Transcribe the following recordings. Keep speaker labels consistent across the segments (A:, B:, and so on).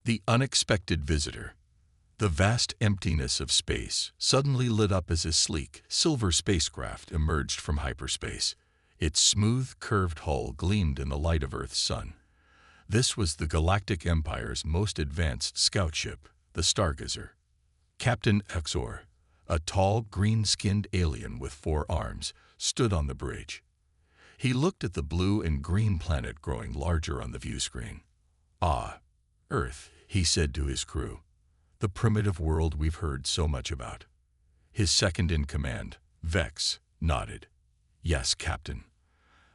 A: The unexpected visitor. The vast emptiness of space suddenly lit up as a sleek, silver spacecraft emerged from hyperspace. Its smooth, curved hull gleamed in the light of Earth's sun. This was the Galactic Empire's most advanced scout ship, the Stargazer. Captain Exor, a tall, green-skinned alien with 4 arms, stood on the bridge. He looked at the blue and green planet growing larger on the view screen. "Ah, Earth," he said to his crew. "The primitive world we've heard so much about." His second-in-command, Vex, nodded. "Yes, Captain.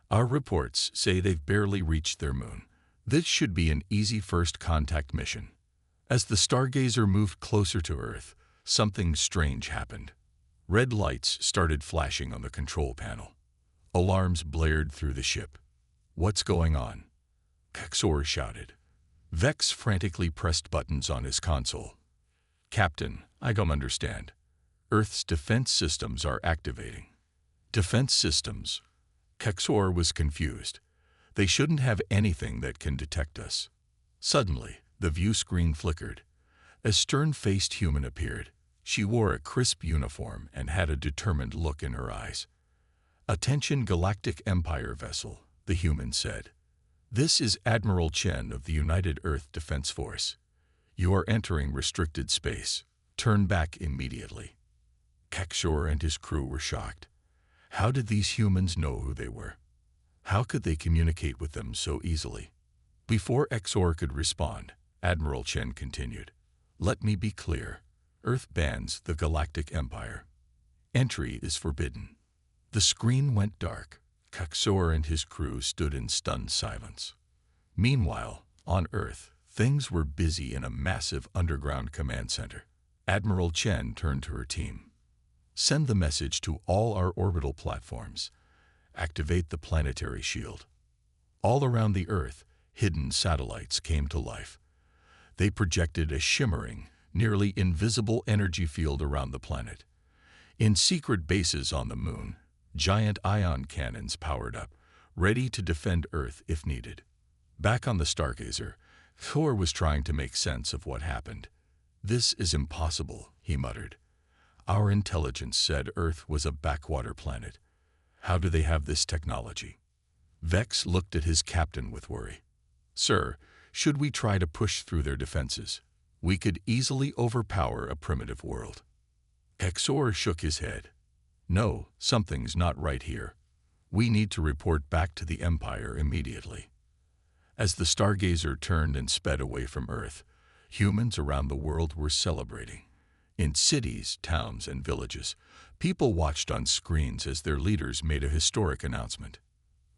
A: Our reports say they've barely reached their moon. This should be an easy first contact mission." As the Stargazer moved closer to Earth, something strange happened. Red lights started flashing on the control panel. Alarms blared through the ship. "What's going on?" Exor shouted. Vex frantically pressed buttons on his console. "Captain, I don't understand. Earth's defense systems are activating." "Defense systems?" Exor was confused. "They shouldn't have anything that can detect us." Suddenly, the view screen flickered. A stern-faced human appeared. She wore a crisp uniform and had a determined look in her eyes. "Attention Galactic Empire vessel," the human said. "This is Admiral Chen of the United Earth Defense Force. You are entering restricted space. Turn back immediately." Exor and his crew were shocked. How did these humans know who they were? How could they communicate with them so easily? Before Exor could respond, Admiral Chen continued. "Let me be clear. Earth bans the Galactic Empire. Entry is forbidden." The screen went dark. Exor and his crew stood in stunned silence. Meanwhile, on Earth, things were busy in a massive underground command center. Admiral Chen turned to her team. "Send the message to all our orbital platforms. Activate the planetary shield." All around the Earth, hidden satellites came to life. They projected a shimmering, nearly invisible energy field around the planet. In secret bases on the moon, giant ion cannons powered up, ready to defend Earth if needed. Back on the Stargazer, Thor was trying to make sense of what happened. "This is impossible," he muttered. "Our intelligence said Earth was a backwater planet. How do they have this technology?" Vex looked at his captain with worry. "Sir, should we try to push through their defenses? We could easily overpower a primitive world." Exor shook his head. "No, something's not right here. We need to report back to the Empire immediately." As the Stargazer turned and sped away from Earth, humans around the world were celebrating. In cities, towns, and villages, people watched on screens as their leaders made a historic announcement.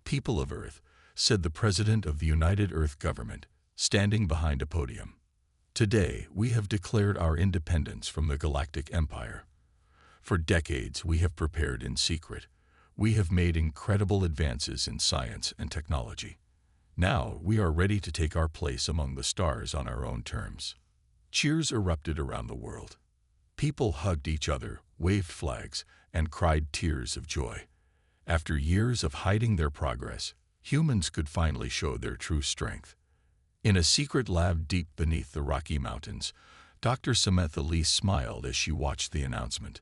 A: "People of Earth," said the President of the United Earth Government, standing behind a podium. "Today, we have declared our independence from the Galactic Empire. For decades, we have prepared in secret. We have made incredible advances in science and technology. Now, we are ready to take our place among the stars on our own terms." Cheers erupted around the world. People hugged each other, waved flags, and cried tears of joy. After years of hiding their progress, humans could finally show their true strength. In a secret lab deep beneath the Rocky Mountains, Dr. Samantha Lee smiled as she watched the announcement.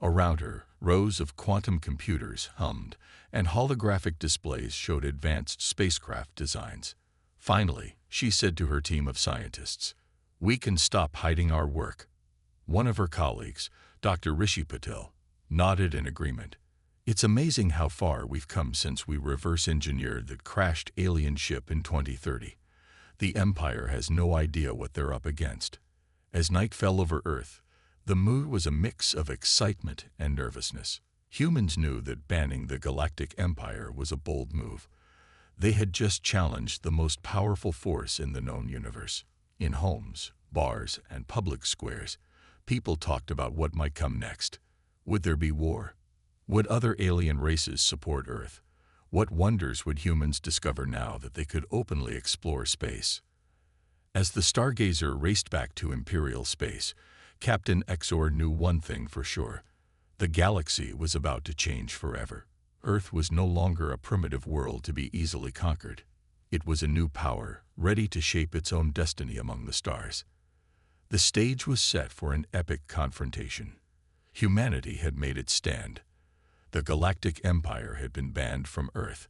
A: Around her, rows of quantum computers hummed, and holographic displays showed advanced spacecraft designs. Finally, she said to her team of scientists, "We can stop hiding our work." One of her colleagues, Dr. Rishi Patel, nodded in agreement. "It's amazing how far we've come since we reverse-engineered the crashed alien ship in 2030. The Empire has no idea what they're up against." As night fell over Earth, the mood was a mix of excitement and nervousness. Humans knew that banning the Galactic Empire was a bold move. They had just challenged the most powerful force in the known universe. In homes, bars, and public squares, people talked about what might come next. Would there be war? Would other alien races support Earth? What wonders would humans discover now that they could openly explore space? As the Stargazer raced back to Imperial space, Captain Exor knew one thing for sure. The galaxy was about to change forever. Earth was no longer a primitive world to be easily conquered. It was a new power, ready to shape its own destiny among the stars. The stage was set for an epic confrontation. Humanity had made its stand. The Galactic Empire had been banned from Earth,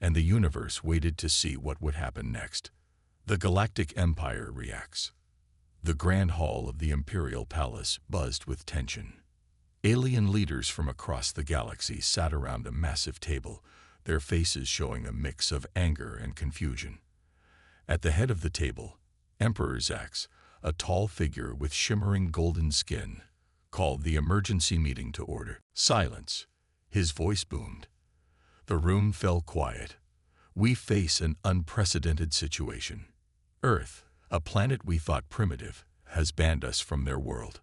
A: and the universe waited to see what would happen next. The Galactic Empire reacts. The Grand Hall of the Imperial Palace buzzed with tension. Alien leaders from across the galaxy sat around a massive table, their faces showing a mix of anger and confusion. At the head of the table, Emperor Zax, a tall figure with shimmering golden skin, called the emergency meeting to order. Silence. His voice boomed. The room fell quiet. We face an unprecedented situation. Earth, a planet we thought primitive, has banned us from their world.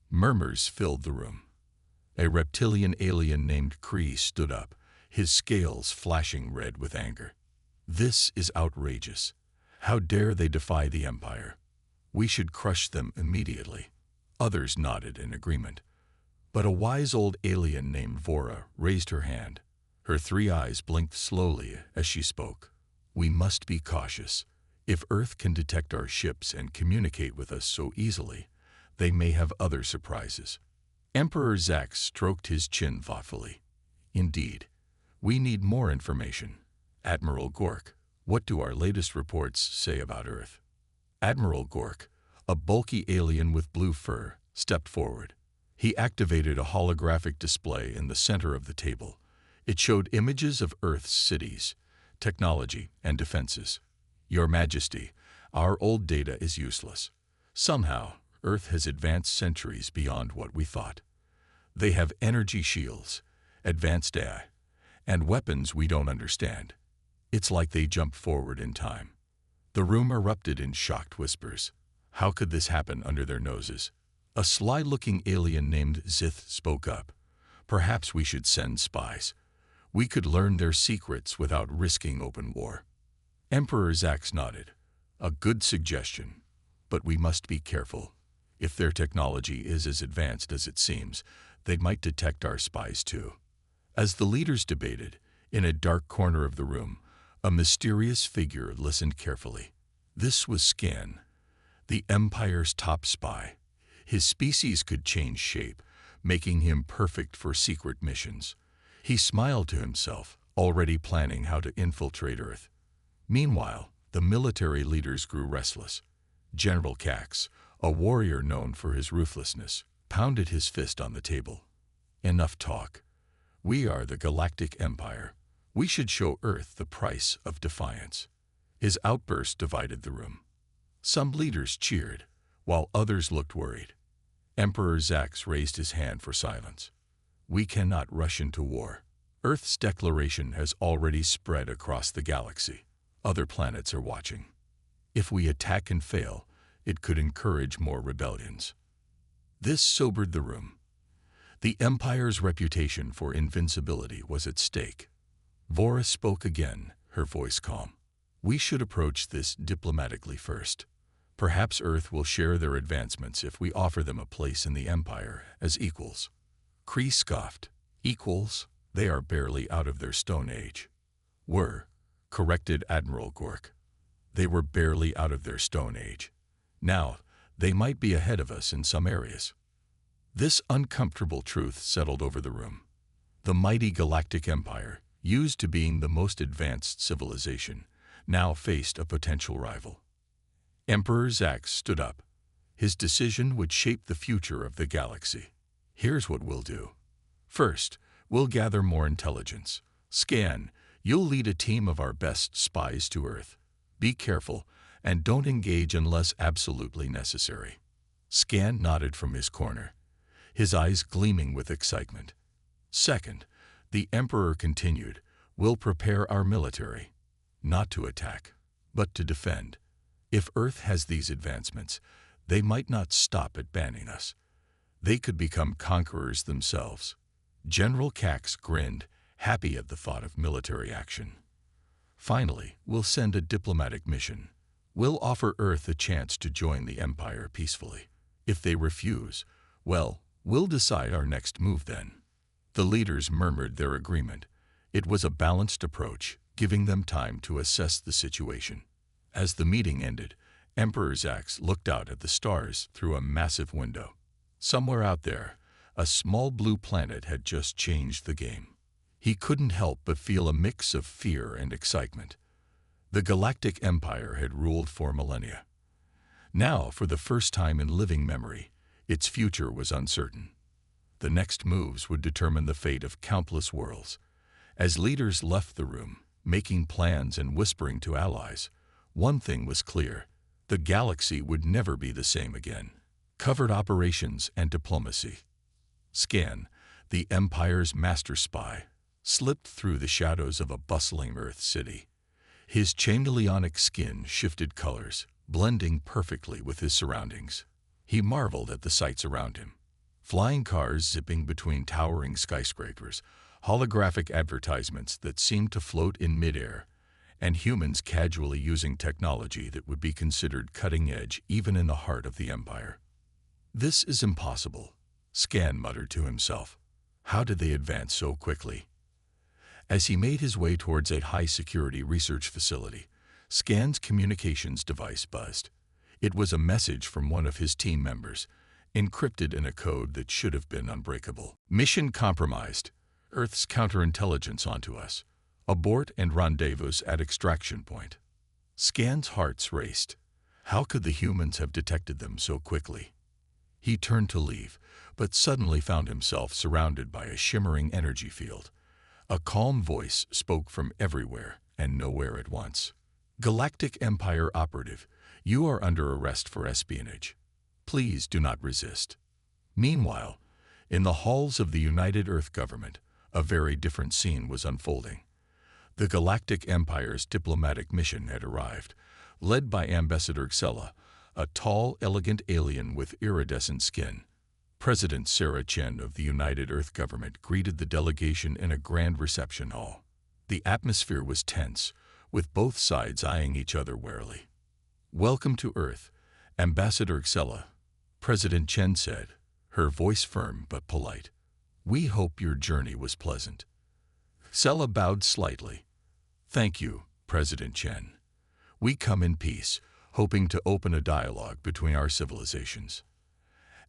A: Murmurs filled the room. A reptilian alien named Kree stood up, his scales flashing red with anger. This is outrageous. How dare they defy the Empire? We should crush them immediately. Others nodded in agreement. But a wise old alien named Vora raised her hand. Her 3 eyes blinked slowly as she spoke. We must be cautious. If Earth can detect our ships and communicate with us so easily, they may have other surprises. Emperor Zax stroked his chin thoughtfully. Indeed, we need more information. Admiral Gork, what do our latest reports say about Earth? Admiral Gork, a bulky alien with blue fur, stepped forward. He activated a holographic display in the center of the table. It showed images of Earth's cities, technology, and defenses. Your Majesty, our old data is useless. Somehow, Earth has advanced centuries beyond what we thought. They have energy shields, advanced AI, and weapons we don't understand. It's like they jumped forward in time. The room erupted in shocked whispers. How could this happen under their noses? A sly-looking alien named Zith spoke up. Perhaps we should send spies. We could learn their secrets without risking open war. Emperor Zax nodded. A good suggestion, but we must be careful. If their technology is as advanced as it seems, they might detect our spies too. As the leaders debated, in a dark corner of the room, a mysterious figure listened carefully. This was Scan, the Empire's top spy. His species could change shape, making him perfect for secret missions. He smiled to himself, already planning how to infiltrate Earth. Meanwhile, the military leaders grew restless. General Cax, a warrior known for his ruthlessness, pounded his fist on the table. Enough talk. We are the Galactic Empire. We should show Earth the price of defiance. His outburst divided the room. Some leaders cheered, while others looked worried. Emperor Zax raised his hand for silence. We cannot rush into war. Earth's declaration has already spread across the galaxy. Other planets are watching. If we attack and fail, it could encourage more rebellions. This sobered the room. The Empire's reputation for invincibility was at stake. Vora spoke again, her voice calm. We should approach this diplomatically first. Perhaps Earth will share their advancements if we offer them a place in the Empire as equals. Kree scoffed. Equals? They are barely out of their Stone Age. Corrected Admiral Gork. They were barely out of their Stone Age. Now, they might be ahead of us in some areas. This uncomfortable truth settled over the room. The mighty Galactic Empire, used to being the most advanced civilization, now faced a potential rival. Emperor Zax stood up. His decision would shape the future of the galaxy. Here's what we'll do. First, we'll gather more intelligence. Scan, you'll lead a team of our best spies to Earth. Be careful, and don't engage unless absolutely necessary. Scan nodded from his corner, his eyes gleaming with excitement. Second, the Emperor continued, we'll prepare our military, not to attack, but to defend. If Earth has these advancements, they might not stop at banning us. They could become conquerors themselves. General Cax grinned, happy at the thought of military action. Finally, we'll send a diplomatic mission. We'll offer Earth a chance to join the Empire peacefully. If they refuse, well, we'll decide our next move then. The leaders murmured their agreement. It was a balanced approach, giving them time to assess the situation. As the meeting ended, Emperor Zax looked out at the stars through a massive window. Somewhere out there, a small blue planet had just changed the game. He couldn't help but feel a mix of fear and excitement. The Galactic Empire had ruled for millennia. Now, for the first time in living memory, its future was uncertain. The next moves would determine the fate of countless worlds. As leaders left the room, making plans and whispering to allies, one thing was clear: the galaxy would never be the same again. Covert operations and diplomacy. Scan, the Empire's master spy, slipped through the shadows of a bustling Earth city. His chameleonic skin shifted colors, blending perfectly with his surroundings. He marveled at the sights around him. Flying cars zipping between towering skyscrapers, holographic advertisements that seemed to float in midair, and humans casually using technology that would be considered cutting-edge even in the heart of the Empire. "This is impossible," Scan muttered to himself. How did they advance so quickly? As he made his way towards a high-security research facility, Scan's communications device buzzed. It was a message from one of his team members, encrypted in a code that should have been unbreakable. "Mission compromised. Earth's counterintelligence onto us. Abort and rendezvous at extraction point." Scan's heart raced. How could the humans have detected them so quickly? He turned to leave, but suddenly found himself surrounded by a shimmering energy field. A calm voice spoke from everywhere and nowhere at once. "Galactic Empire operative, you are under arrest for espionage. Please do not resist." Meanwhile, in the halls of the United Earth government, a very different scene was unfolding. The Galactic Empire's diplomatic mission had arrived, led by Ambassador Xella, a tall, elegant alien with iridescent skin. President Sarah Chen of the United Earth government greeted the delegation in a grand reception hall. The atmosphere was tense, with both sides eyeing each other warily. "Welcome to Earth, Ambassador Xella," President Chen said, her voice firm but polite. "We hope your journey was pleasant." Xella bowed slightly. "Thank you, President Chen. We come in peace, hoping to open a dialogue between our civilizations."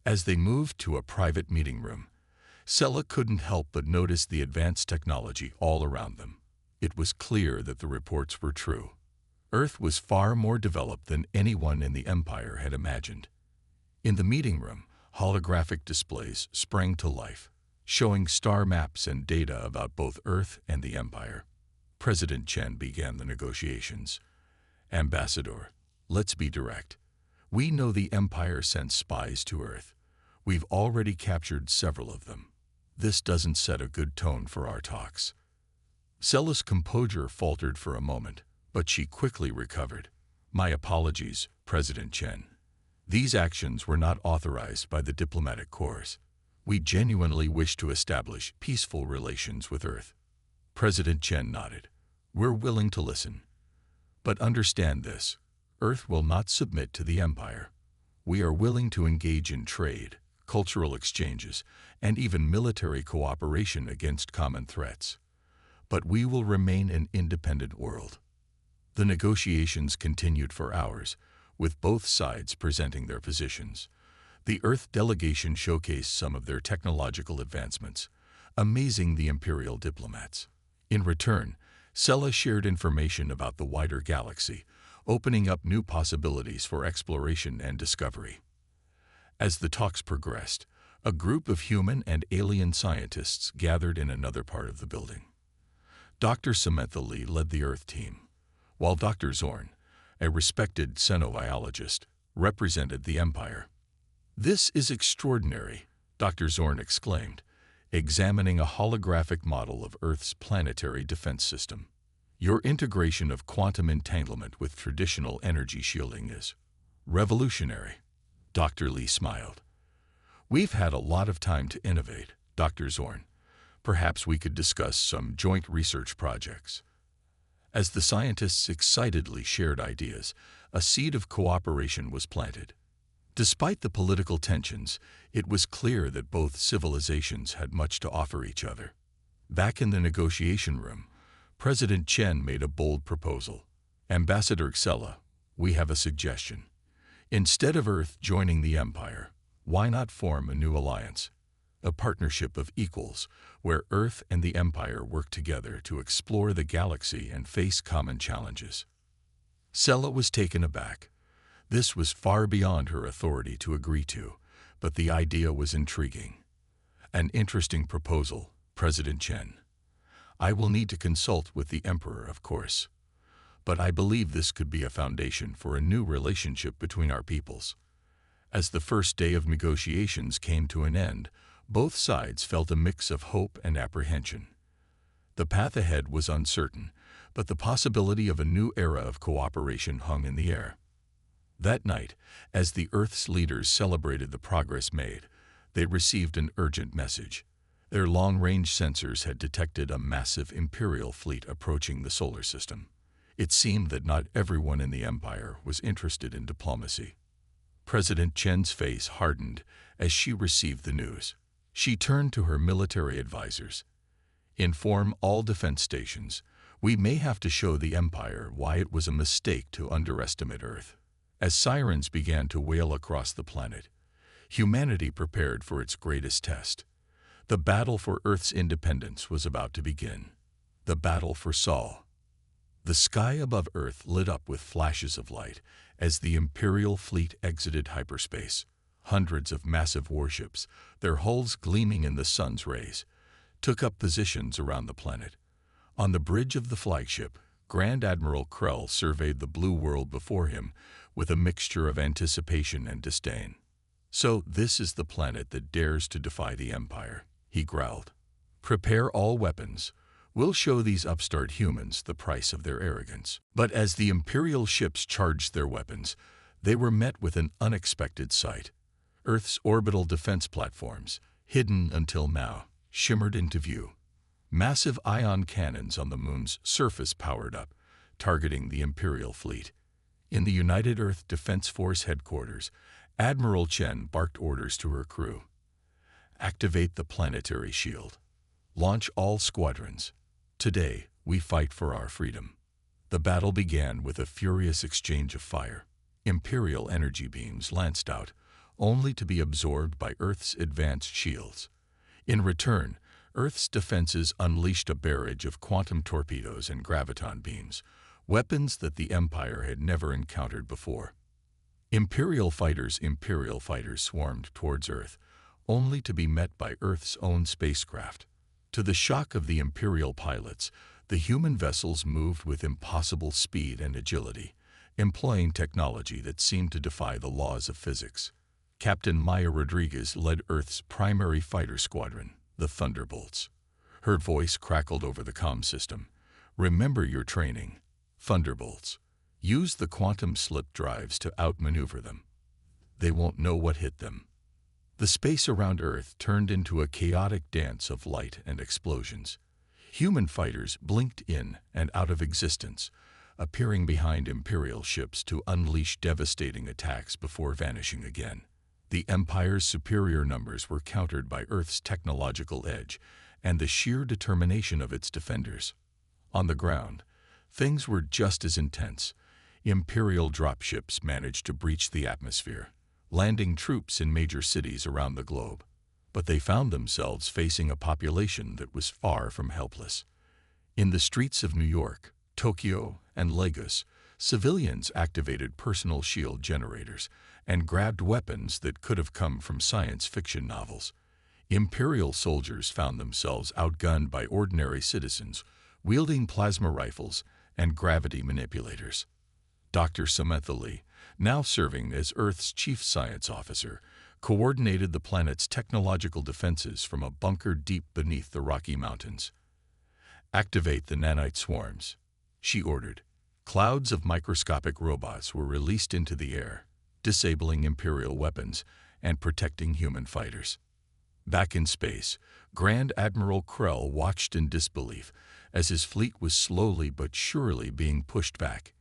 A: As they moved to a private meeting room, Xella couldn't help but notice the advanced technology all around them. It was clear that the reports were true. Earth was far more developed than anyone in the Empire had imagined. In the meeting room, holographic displays sprang to life, showing star maps and data about both Earth and the Empire. President Chen began the negotiations. "Ambassador, let's be direct. We know the Empire sent spies to Earth. We've already captured several of them. This doesn't set a good tone for our talks." Xella's composure faltered for a moment, but she quickly recovered. "My apologies, President Chen. These actions were not authorized by the diplomatic corps. We genuinely wish to establish peaceful relations with Earth." President Chen nodded. "We're willing to listen. But understand this: Earth will not submit to the Empire. We are willing to engage in trade, cultural exchanges, and even military cooperation against common threats. But we will remain an independent world." The negotiations continued for hours, with both sides presenting their positions. The Earth delegation showcased some of their technological advancements, amazing the Imperial diplomats. In return, Xella shared information about the wider galaxy, opening up new possibilities for exploration and discovery. As the talks progressed, a group of human and alien scientists gathered in another part of the building. Dr. Samantha Lee led the Earth team, while Dr. Zorn, a respected xenobiologist, represented the Empire. "This is extraordinary," Dr. Zorn exclaimed, examining a holographic model of Earth's planetary defense system. "Your integration of quantum entanglement with traditional energy shielding is revolutionary." Dr. Lee smiled. "We've had a lot of time to innovate, Dr. Zorn. Perhaps we could discuss some joint research projects." As the scientists excitedly shared ideas, a seed of cooperation was planted. Despite the political tensions, it was clear that both civilizations had much to offer each other. Back in the negotiation room, President Chen made a bold proposal. "Ambassador Xella, we have a suggestion. Instead of Earth joining the Empire, why not form a new alliance? A partnership of equals, where Earth and the Empire work together to explore the galaxy and face common challenges." Xella was taken aback. This was far beyond her authority to agree to, but the idea was intriguing. "An interesting proposal, President Chen. I will need to consult with the Emperor, of course. But I believe this could be a foundation for a new relationship between our peoples." As the first day of negotiations came to an end, both sides felt a mix of hope and apprehension. The path ahead was uncertain, but the possibility of a new era of cooperation hung in the air. That night, as the Earth's leaders celebrated the progress made, they received an urgent message. Their long-range sensors had detected a massive Imperial fleet approaching the solar system. It seemed that not everyone in the Empire was interested in diplomacy. President Chen's face hardened as she received the news. She turned to her military advisors. "Inform all defense stations. We may have to show the Empire why it was a mistake to underestimate Earth." As sirens began to wail across the planet, humanity prepared for its greatest test. The battle for Earth's independence was about to begin. The battle for Sol. The sky above Earth lit up with flashes of light as the Imperial fleet exited hyperspace. Hundreds of massive warships, their hulls gleaming in the sun's rays, took up positions around the planet. On the bridge of the flagship, Grand Admiral Krell surveyed the blue world before him with a mixture of anticipation and disdain. "So this is the planet that dares to defy the Empire," he growled. "Prepare all weapons. We'll show these upstart humans the price of their arrogance." But as the Imperial ships charged their weapons, they were met with an unexpected sight. Earth's orbital defense platforms, hidden until now, shimmered into view. Massive ion cannons on the moon's surface powered up, targeting the Imperial fleet. In the United Earth Defense Force headquarters, Admiral Chen barked orders to her crew. "Activate the planetary shield. Launch all squadrons. Today, we fight for our freedom." The battle began with a furious exchange of fire. Imperial energy beams lanced out, only to be absorbed by Earth's advanced shields. In return, Earth's defenses unleashed a barrage of quantum torpedoes and graviton beams, weapons that the Empire had never encountered before. Imperial fighters swarmed towards Earth, only to be met by Earth's own spacecraft. To the shock of the Imperial pilots, the human vessels moved with impossible speed and agility, employing technology that seemed to defy the laws of physics. Captain Maya Rodriguez led Earth's primary fighter squadron, the Thunderbolts. Her voice crackled over the comm system. "Remember your training, Thunderbolts. Use the quantum slip drives to outmaneuver them. They won't know what hit them." The space around Earth turned into a chaotic dance of light and explosions. Human fighters blinked in and out of existence, appearing behind Imperial ships to unleash devastating attacks before vanishing again. The Empire's superior numbers were countered by Earth's technological edge and the sheer determination of its defenders. On the ground, things were just as intense. Imperial dropships managed to breach the atmosphere, landing troops in major cities around the globe. But they found themselves facing a population that was far from helpless. In the streets of New York, Tokyo, and Lagos, civilians activated personal shield generators and grabbed weapons that could have come from science fiction novels. Imperial soldiers found themselves outgunned by ordinary citizens, wielding plasma rifles and gravity manipulators. Dr. Samantha Lee, now serving as Earth's chief science officer, coordinated the planet's technological defenses from a bunker deep beneath the Rocky Mountains. "Activate the nanite swarms," she ordered. Clouds of microscopic robots were released into the air, disabling Imperial weapons and protecting human fighters. Back in space, Grand Admiral Krell watched in disbelief as his fleet was slowly but surely being pushed back.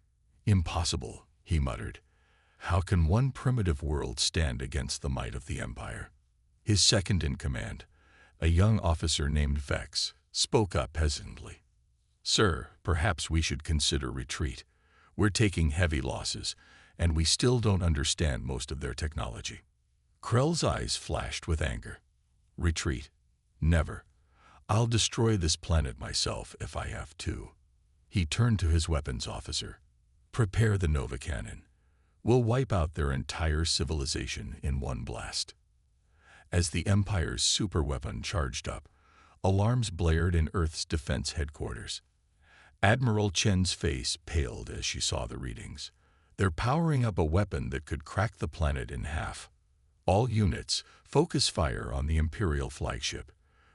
A: "Impossible," he muttered. "How can one primitive world stand against the might of the Empire?" His second in command, a young officer named Vex, spoke up hesitantly. "Sir, perhaps we should consider retreat. We're taking heavy losses, and we still don't understand most of their technology." Krell's eyes flashed with anger. "Retreat? Never. I'll destroy this planet myself if I have to." He turned to his weapons officer. "Prepare the Nova Cannon. We'll wipe out their entire civilization in one blast." As the Empire's superweapon charged up, alarms blared in Earth's defense headquarters. Admiral Chen's face paled as she saw the readings. "They're powering up a weapon that could crack the planet in half. All units, focus fire on the Imperial flagship.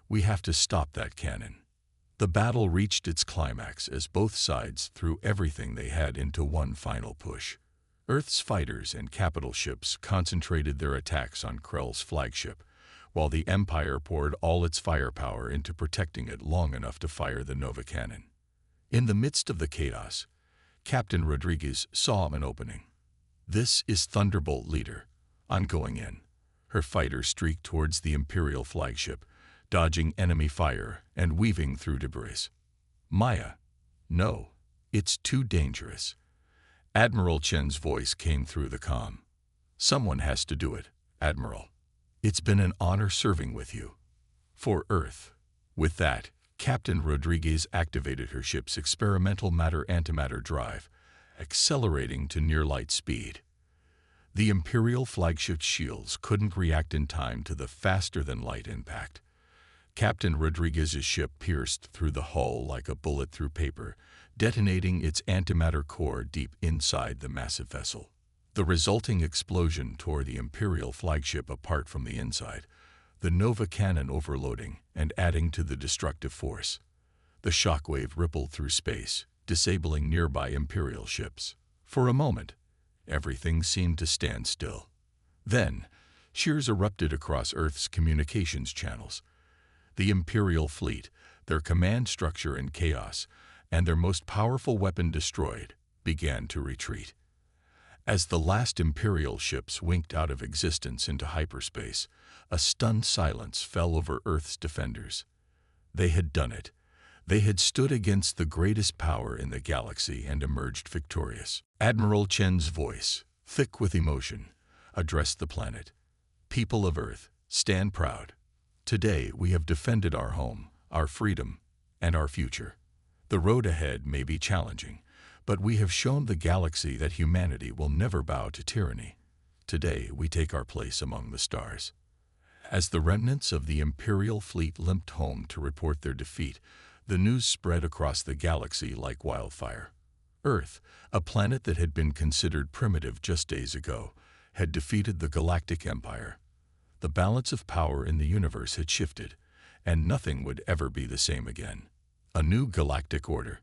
A: We have to stop that cannon." The battle reached its climax as both sides threw everything they had into one final push. Earth's fighters and capital ships concentrated their attacks on Krell's flagship, while the Empire poured all its firepower into protecting it long enough to fire the Nova Cannon. In the midst of the chaos, Captain Rodriguez saw an opening. "This is Thunderbolt, leader. I'm going in." Her fighter streaked towards the Imperial flagship, dodging enemy fire and weaving through debris. "Maya, no, it's too dangerous." Admiral Chen's voice came through the comm. "Someone has to do it, Admiral. It's been an honor serving with you. For Earth." With that, Captain Rodriguez activated her ship's experimental matter-antimatter drive, accelerating to near-light speed. The Imperial flagship's shields couldn't react in time to the faster-than-light impact. Captain Rodriguez's ship pierced through the hull like a bullet through paper, detonating its antimatter core deep inside the massive vessel. The resulting explosion tore the Imperial flagship apart from the inside, the Nova Cannon overloading and adding to the destructive force. The shockwave rippled through space, disabling nearby Imperial ships. For a moment, everything seemed to stand still. Then, shears erupted across Earth's communications channels. The Imperial fleet, their command structure in chaos, and their most powerful weapon destroyed, began to retreat. As the last Imperial ships winked out of existence into hyperspace, a stunned silence fell over Earth's defenders. They had done it. They had stood against the greatest power in the galaxy and emerged victorious. Admiral Chen's voice, thick with emotion, addressed the planet. "People of Earth, stand proud. Today we have defended our home, our freedom, and our future. The road ahead may be challenging, but we have shown the galaxy that humanity will never bow to tyranny. Today we take our place among the stars." As the remnants of the Imperial fleet limped home to report their defeat, the news spread across the galaxy like wildfire. Earth, a planet that had been considered primitive just days ago, had defeated the Galactic Empire. The balance of power in the universe had shifted, and nothing would ever be the same again. A new galactic order.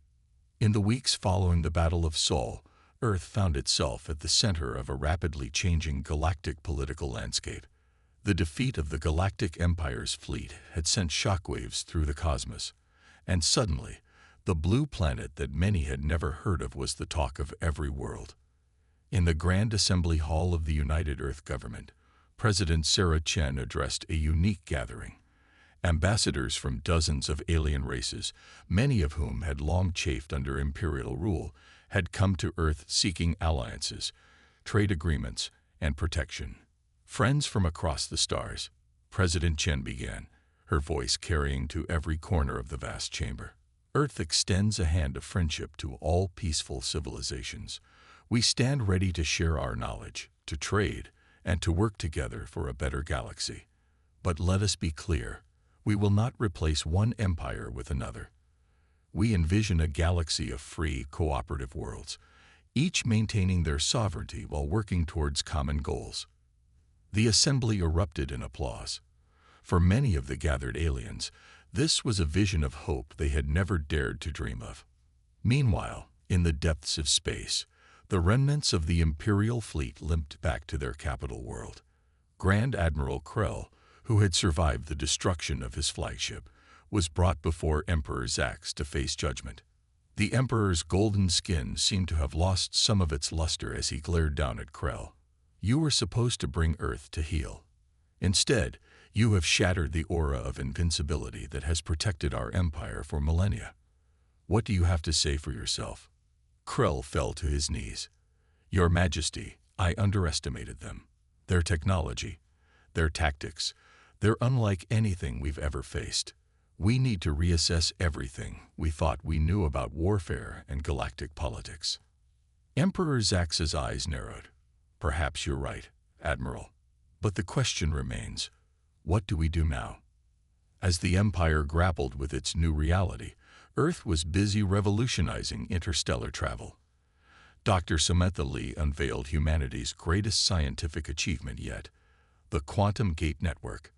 A: In the weeks following the Battle of Sol, Earth found itself at the center of a rapidly changing galactic political landscape. The defeat of the Galactic Empire's fleet had sent shockwaves through the cosmos, and suddenly, the blue planet that many had never heard of was the talk of every world. In the Grand Assembly Hall of the United Earth Government, President Sarah Chen addressed a unique gathering. Ambassadors from dozens of alien races, many of whom had long chafed under imperial rule, had come to Earth seeking alliances, trade agreements, and protection. "Friends from across the stars," President Chen began, her voice carrying to every corner of the vast chamber. "Earth extends a hand of friendship to all peaceful civilizations. We stand ready to share our knowledge, to trade, and to work together for a better galaxy. But let us be clear, we will not replace one empire with another. We envision a galaxy of free, cooperative worlds, each maintaining their sovereignty while working towards common goals." The assembly erupted in applause. For many of the gathered aliens, this was a vision of hope they had never dared to dream of. Meanwhile, in the depths of space, the remnants of the Imperial fleet limped back to their capital world. Grand Admiral Krell, who had survived the destruction of his flagship, was brought before Emperor Zax to face judgment. The Emperor's golden skin seemed to have lost some of its luster as he glared down at Krell. "You were supposed to bring Earth to heal. Instead, you have shattered the aura of invincibility that has protected our empire for millennia. What do you have to say for yourself?" Krell fell to his knees. "Your Majesty, I underestimated them. Their technology, their tactics, they're unlike anything we've ever faced. We need to reassess everything we thought we knew about warfare and galactic politics." Emperor Zax's eyes narrowed. "Perhaps you're right, Admiral. But the question remains, what do we do now?" As the Empire grappled with its new reality, Earth was busy revolutionizing interstellar travel. Dr. Samantha Lee unveiled humanity's greatest scientific achievement yet, the quantum gate network.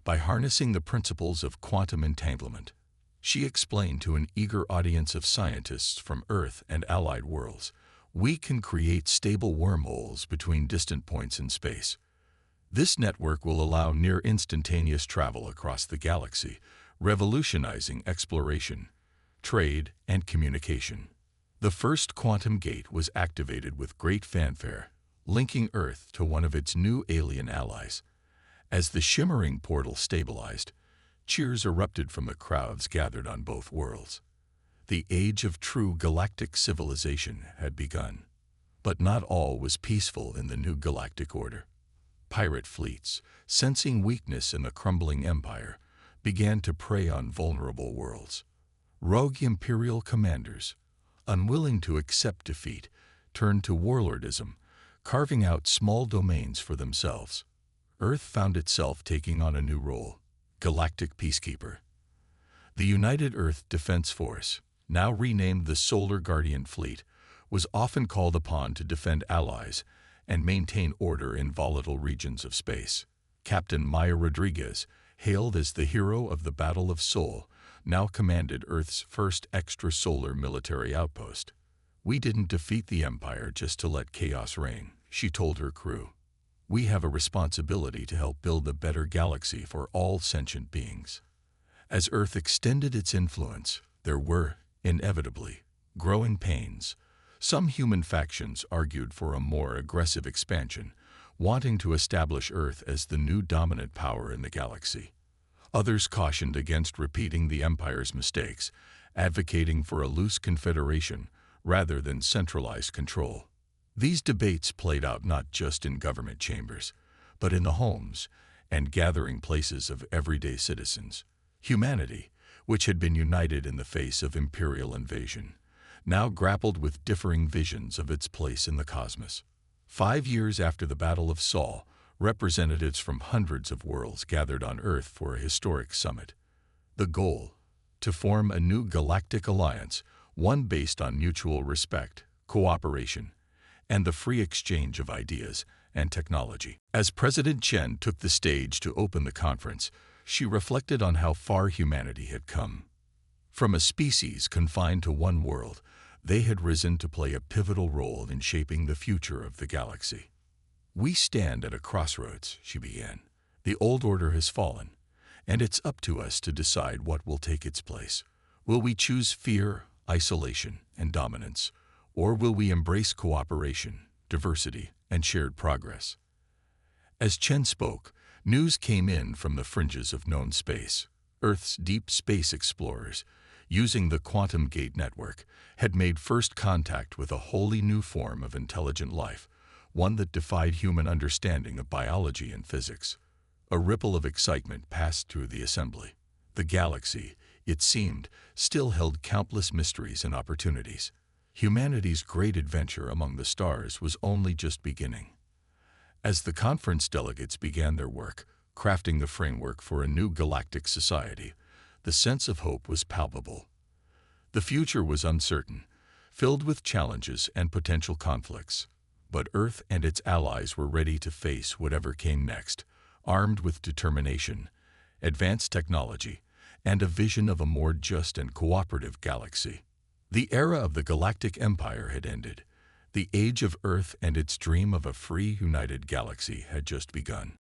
A: By harnessing the principles of quantum entanglement, she explained to an eager audience of scientists from Earth and allied worlds, we can create stable wormholes between distant points in space. This network will allow near-instantaneous travel across the galaxy, revolutionizing exploration, trade, and communication. The first quantum gate was activated with great fanfare, linking Earth to one of its new alien allies. As the shimmering portal stabilized, cheers erupted from the crowds gathered on both worlds. The age of true galactic civilization had begun. But not all was peaceful in the new galactic order. Pirate fleets, sensing weakness in the crumbling empire, began to prey on vulnerable worlds. Rogue imperial commanders, unwilling to accept defeat, turned to warlordism, carving out small domains for themselves. Earth found itself taking on a new role, galactic peacekeeper. The United Earth Defense Force, now renamed the Solar Guardian Fleet, was often called upon to defend allies and maintain order in volatile regions of space. Captain Maya Rodriguez, hailed as the hero of the Battle of Sol, now commanded Earth's first extrasolar military outpost. "We didn't defeat the Empire just to let chaos reign," she told her crew. "We have a responsibility to help build a better galaxy for all sentient beings." As Earth extended its influence, there were, inevitably, growing pains. Some human factions argued for a more aggressive expansion, wanting to establish Earth as the new dominant power in the galaxy. Others cautioned against repeating the Empire's mistakes, advocating for a loose confederation rather than centralized control. These debates played out not just in government chambers, but in the homes and gathering places of everyday citizens. Humanity, which had been united in the face of imperial invasion, now grappled with differing visions of its place in the cosmos. 5 years after the Battle of Sol, representatives from hundreds of worlds gathered on Earth for a historic summit. The goal: to form a new galactic alliance, one based on mutual respect, cooperation, and the free exchange of ideas and technology. As President Chen took the stage to open the conference, she reflected on how far humanity had come. From a species confined to one world, they had risen to play a pivotal role in shaping the future of the galaxy. "We stand at a crossroads," she began. "The old order has fallen, and it's up to us to decide what will take its place. Will we choose fear, isolation, and dominance, or will we embrace cooperation, diversity, and shared progress?" As Chen spoke, news came in from the fringes of known space. Earth's deep space explorers, using the quantum gate network, had made first contact with a wholly new form of intelligent life, one that defied human understanding of biology and physics. A ripple of excitement passed through the assembly. The galaxy, it seemed, still held countless mysteries and opportunities. Humanity's great adventure among the stars was only just beginning. As the conference delegates began their work, crafting the framework for a new galactic society, the sense of hope was palpable. The future was uncertain, filled with challenges and potential conflicts. But Earth and its allies were ready to face whatever came next, armed with determination, advanced technology, and a vision of a more just and cooperative galaxy. The era of the Galactic Empire had ended. The age of Earth and its dream of a free, united galaxy had just begun.